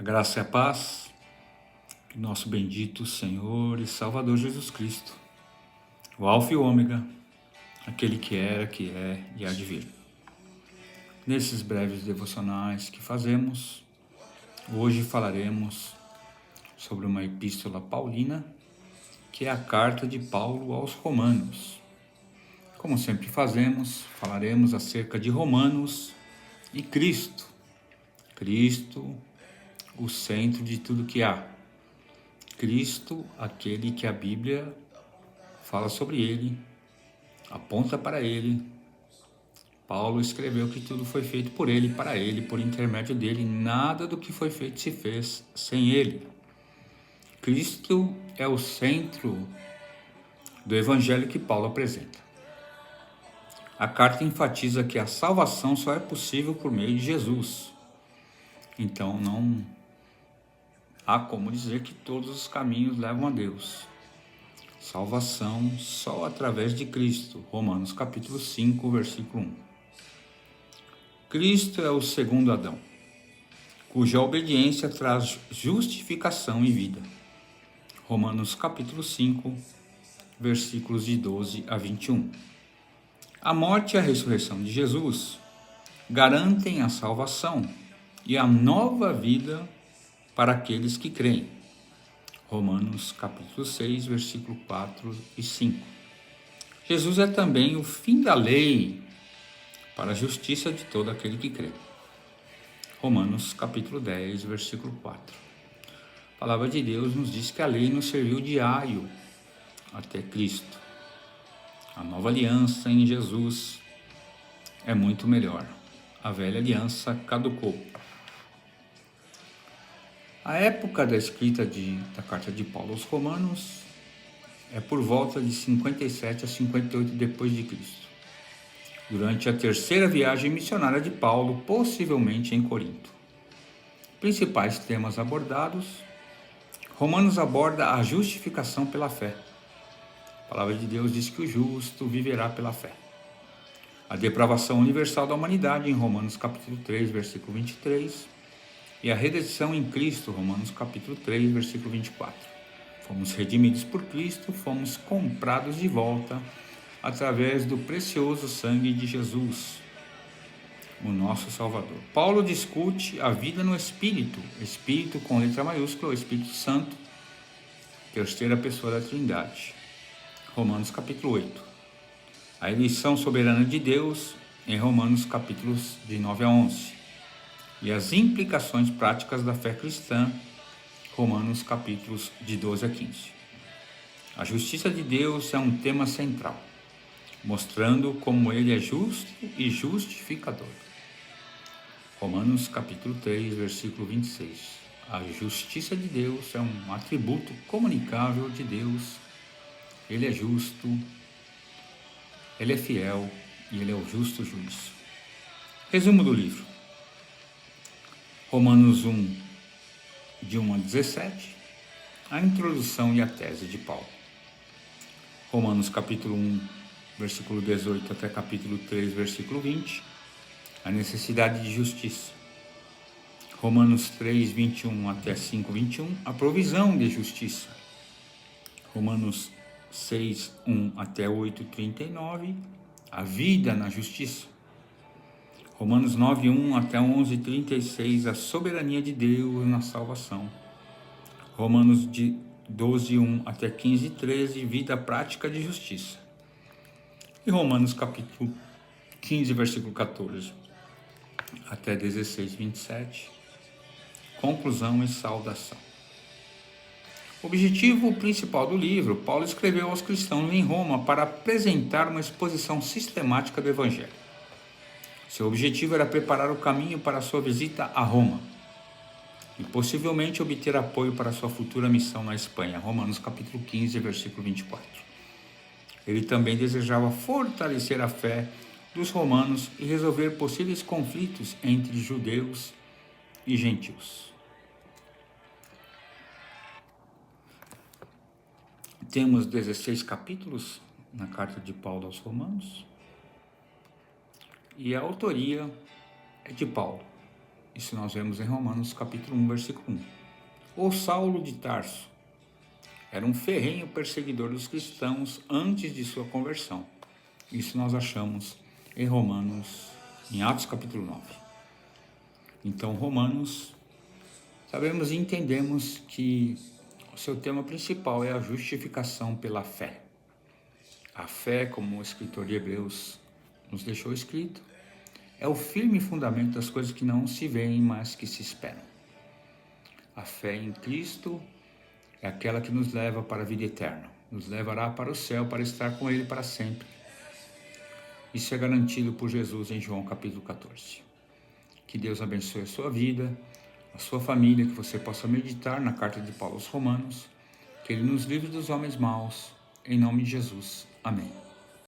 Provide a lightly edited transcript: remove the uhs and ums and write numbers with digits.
Graça e a paz do nosso bendito Senhor e Salvador Jesus Cristo, o Alfa e o Ômega, aquele que era, que é e há de vir. Nesses breves devocionais que fazemos, hoje falaremos sobre uma epístola paulina, que é a carta de Paulo aos Romanos. Como sempre fazemos, falaremos acerca de Romanos e Cristo. Cristo, o centro de tudo que há. Cristo, aquele que a Bíblia fala sobre ele, aponta para ele. Paulo escreveu que tudo foi feito por ele, para ele, por intermédio dele. Nada do que foi feito se fez sem ele. Cristo é o centro do evangelho que Paulo apresenta. A carta enfatiza que a salvação só é possível por meio de Jesus. Então não há como dizer que todos os caminhos levam a Deus. Salvação só através de Cristo. Romanos capítulo 5, versículo 1. Cristo é o segundo Adão, cuja obediência traz justificação e vida. Romanos capítulo 5, versículos de 12 a 21. A morte e a ressurreição de Jesus garantem a salvação e a nova vida para aqueles que creem. Romanos capítulo 6, versículo 4 e 5. Jesus é também o fim da lei para a justiça de todo aquele que crê. Romanos capítulo 10, versículo 4. A palavra de Deus nos diz que a lei nos serviu de aio até Cristo. A nova aliança em Jesus é muito melhor. A velha aliança caducou. A época da escrita da carta de Paulo aos Romanos é por volta de 57 a 58 depois de Cristo, durante a terceira viagem missionária de Paulo, possivelmente em Corinto. Principais temas abordados: Romanos aborda a justificação pela fé. A palavra de Deus diz que o justo viverá pela fé. A depravação universal da humanidade, em Romanos capítulo 3, versículo 23, e a redenção em Cristo, Romanos capítulo 3, versículo 24. Fomos redimidos por Cristo, fomos comprados de volta através do precioso sangue de Jesus, o nosso Salvador. Paulo discute a vida no Espírito, Espírito com letra maiúscula, o Espírito Santo, terceira pessoa da Trindade. Romanos capítulo 8. A eleição soberana de Deus, em Romanos capítulos de 9 a 11. E as implicações práticas da fé cristã, Romanos capítulos de 12 a 15. A justiça de Deus é um tema central, mostrando como ele é justo e justificador. Romanos capítulo 3, versículo 26. A justiça de Deus é um atributo comunicável de Deus. Ele é justo, ele é fiel e ele é o justo juiz. Resumo do livro. Romanos 1, de 1 a 17. A introdução e a tese de Paulo. Romanos capítulo 1, versículo 18 até capítulo 3, versículo 20. A necessidade de justiça. Romanos 3, 21 até 5, 21. A provisão de justiça. Romanos 6, 1 até 8, 39. A vida na justiça. Romanos 9, 1 até 11, 36. A soberania de Deus na salvação. Romanos 12, 1 até 15, 13. Vida prática de justiça. E Romanos capítulo 15, versículo 14 até 16, 27. Conclusão e saudação. O objetivo principal do livro, Paulo escreveu aos cristãos em Roma para apresentar uma exposição sistemática do Evangelho. Seu objetivo era preparar o caminho para a sua visita a Roma e possivelmente obter apoio para sua futura missão na Espanha. Romanos capítulo 15, versículo 24. Ele também desejava fortalecer a fé dos romanos e resolver possíveis conflitos entre judeus e gentios. Temos 16 capítulos na carta de Paulo aos Romanos e a autoria é de Paulo. Isso nós vemos em Romanos capítulo 1, versículo 1. O Saulo de Tarso era um ferrenho perseguidor dos cristãos antes de sua conversão. Isso nós achamos em Romanos, em Atos capítulo 9. Então, Romanos, sabemos e entendemos que o seu tema principal é a justificação pela fé. A fé, como o escritor de Hebreus nos deixou escrito, é o firme fundamento das coisas que não se veem, mas que se esperam. A fé em Cristo é aquela que nos leva para a vida eterna, nos levará para o céu para estar com Ele para sempre. Isso é garantido por Jesus em João capítulo 14. Que Deus abençoe a sua vida, a sua família, que você possa meditar na carta de Paulo aos Romanos, que Ele nos livre dos homens maus, em nome de Jesus. Amém.